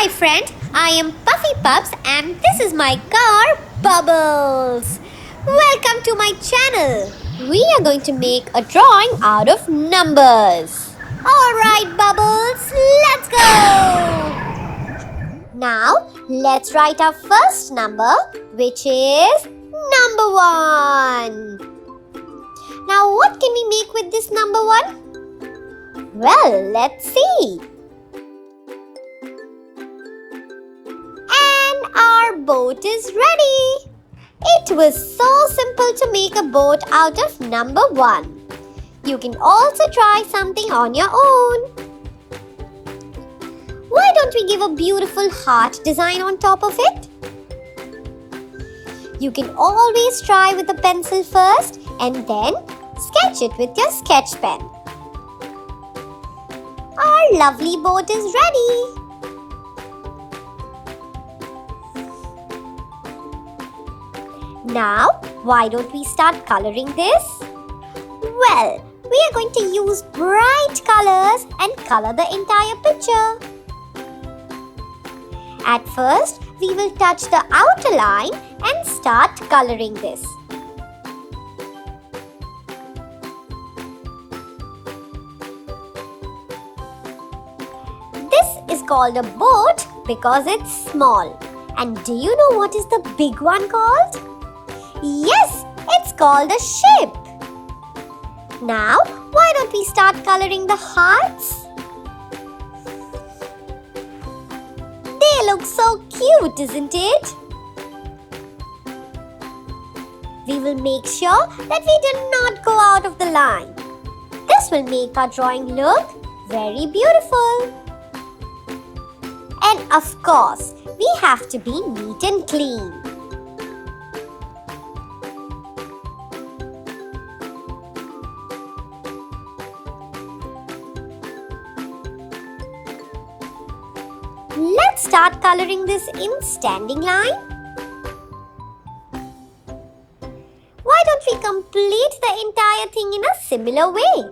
Hi friend, I am Puffy Pups and this is my car Bubbles. Welcome to my channel. We are going to make a drawing out of numbers. Alright Bubbles, let's go! Now let's write our first number, which is number 1. Now what can we make with this number 1? Well, let's see. Our boat is ready. It was so simple to make a boat out of number 1. You can also try something on your own. Why don't we give a beautiful heart design on top of it? You can always try with a pencil first and then sketch it with your sketch pen. Our lovely boat is ready. Now, why don't we start coloring this? Well, we are going to use bright colors and color the entire picture. At first, we will touch the outer line and start coloring this. This is called a boat because it's small. And do you know what is the big one called? Yes, it's called a ship. Now, why don't we start coloring the hearts? They look so cute, isn't it? We will make sure that we do not go out of the line. This will make our drawing look very beautiful. And of course, we have to be neat and clean. Let's start coloring this in standing line. Why don't we complete the entire thing in a similar way?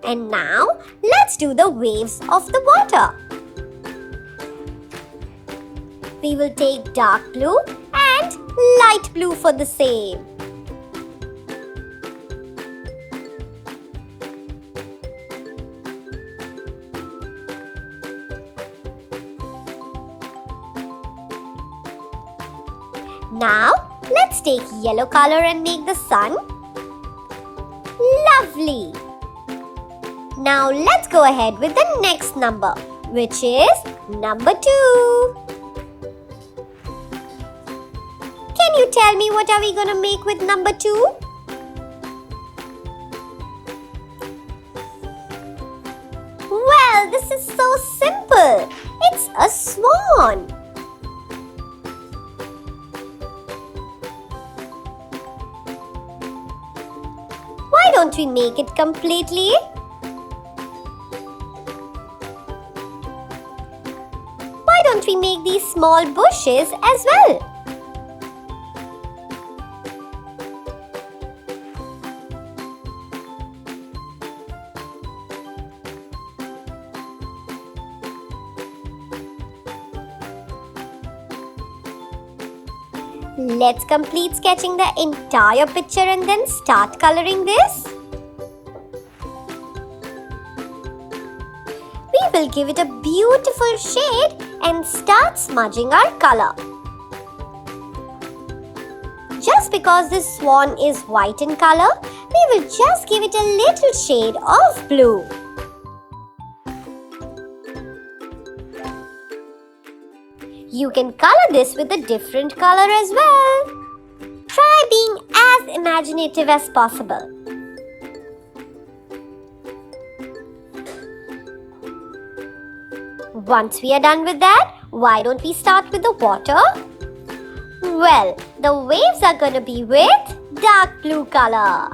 And now, let's do the waves of the water. We will take dark blue and light blue for the same. Now, let's take yellow color and make the sun. Lovely! Now, let's go ahead with the next number, which is number 2. Can you tell me what are we going to make with number 2? Well, this is so simple. It's a swan. Why don't we make it completely? Why don't we make these small bushes as well? Let's complete sketching the entire picture and then start coloring this. We will give it a beautiful shade and start smudging our color. Just because this swan is white in color, we will just give it a little shade of blue. You can color this with a different color as well. Try being as imaginative as possible. Once we are done with that, why don't we start with the water? Well, the waves are going to be with dark blue color.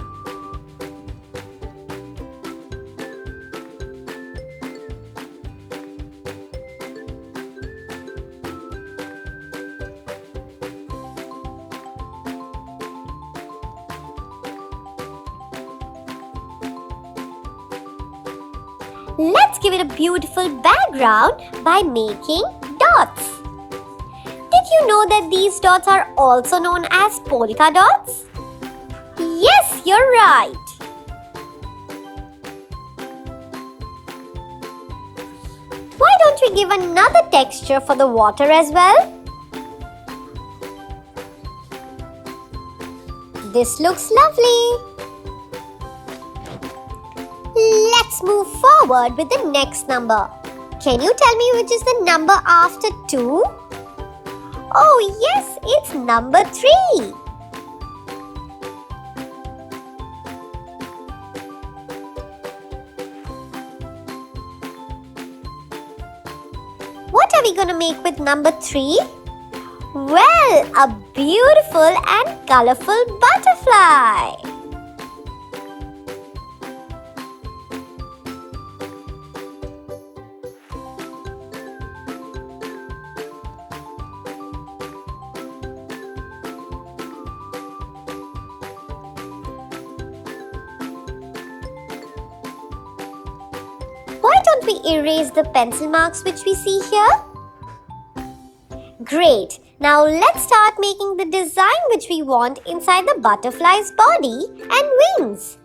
Let's give it a beautiful background by making dots. Did you know that these dots are also known as polka dots? Yes, you're right. Why don't we give another texture for the water as well? This looks lovely. Let's move forward with the next number. Can you tell me which is the number after 2? Oh yes, it's number 3. What are we going to make with number 3? Well, a beautiful and colorful butterfly. Why don't we erase the pencil marks which we see here? Great! Now let's start making the design which we want inside the butterfly's body and wings.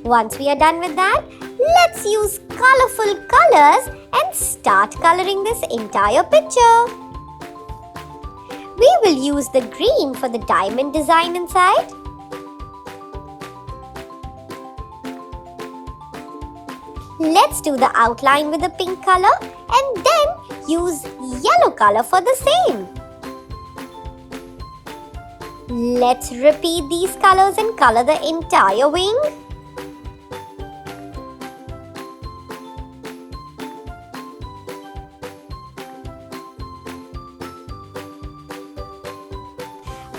Once we are done with that, let's use colorful colors and start coloring this entire picture. We will use the green for the diamond design inside. Let's do the outline with the pink color and then use yellow color for the same. Let's repeat these colors and color the entire wing.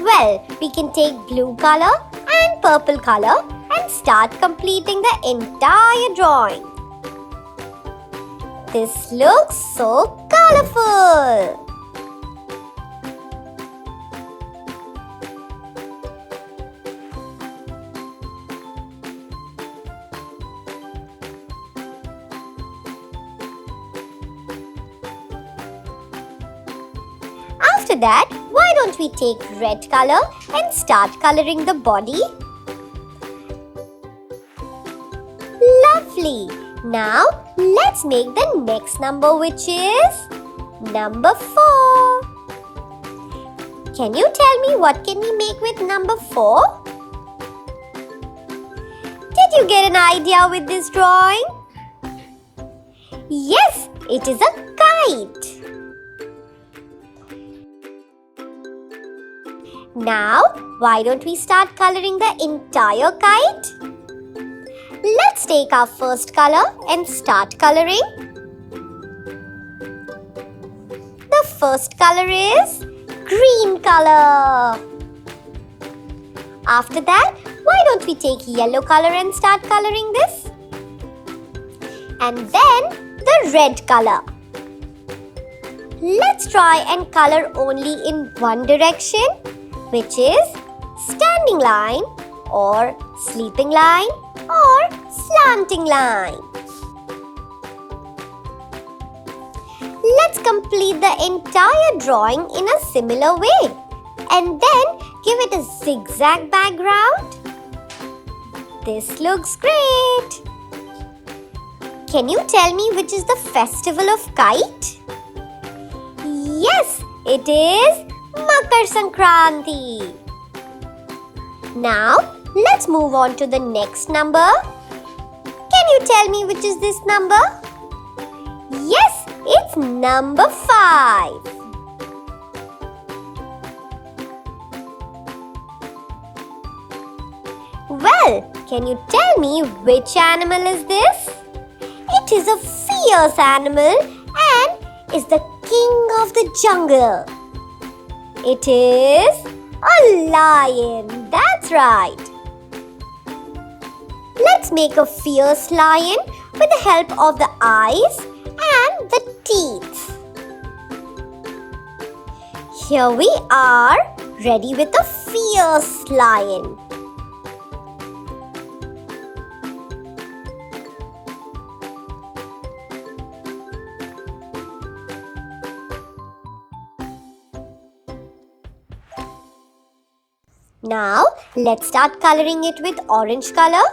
Well, we can take blue color and purple color and start completing the entire drawing. This looks so colorful. After that, why don't we take red color and start coloring the body? Lovely! Now, let's make the next number, which is number 4. Can you tell me what can we make with number 4? Did you get an idea with this drawing? Yes, it is a kite. Now, why don't we start coloring the entire kite? Let's take our first color and start coloring. The first color is green color. After that, why don't we take yellow color and start coloring this? And then the red color. Let's try and color only in one direction, which is standing line or sleeping line or slanting line. Let's complete the entire drawing in a similar way and then give it a zigzag background. This looks great. Can you tell me which is the festival of kite? Yes, it is Makar Sankranti. Now, let's move on to the next number. Can you tell me which is this number? Yes, it's number 5. Well, can you tell me which animal is this? It is a fierce animal and is the king of the jungle. It is a lion. That's right. Let's make a fierce lion with the help of the eyes and the teeth. Here we are, ready with a fierce lion. Now, let's start coloring it with orange color.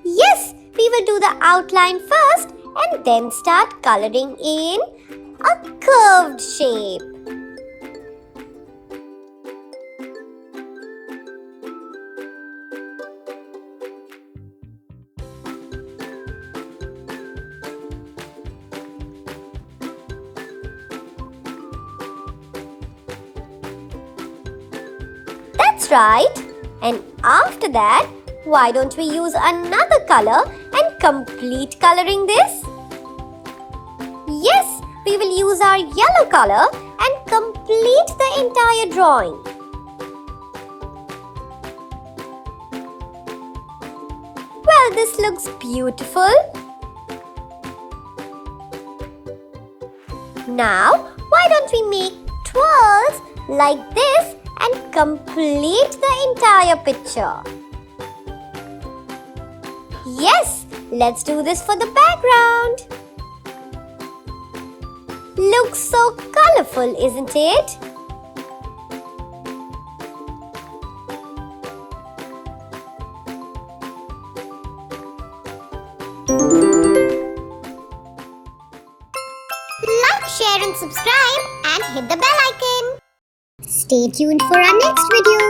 Yes, we will do the outline first and then start coloring in a curved shape. That's right. And after that, why don't we use another color and complete coloring this? Yes, we will use our yellow color and complete the entire drawing. Well, this looks beautiful. Now, why don't we make twirls like this and complete the entire picture? Yes, let's do this for the background. Looks so colorful, isn't it? Like, share and subscribe and hit the bell icon. Stay tuned for our next video.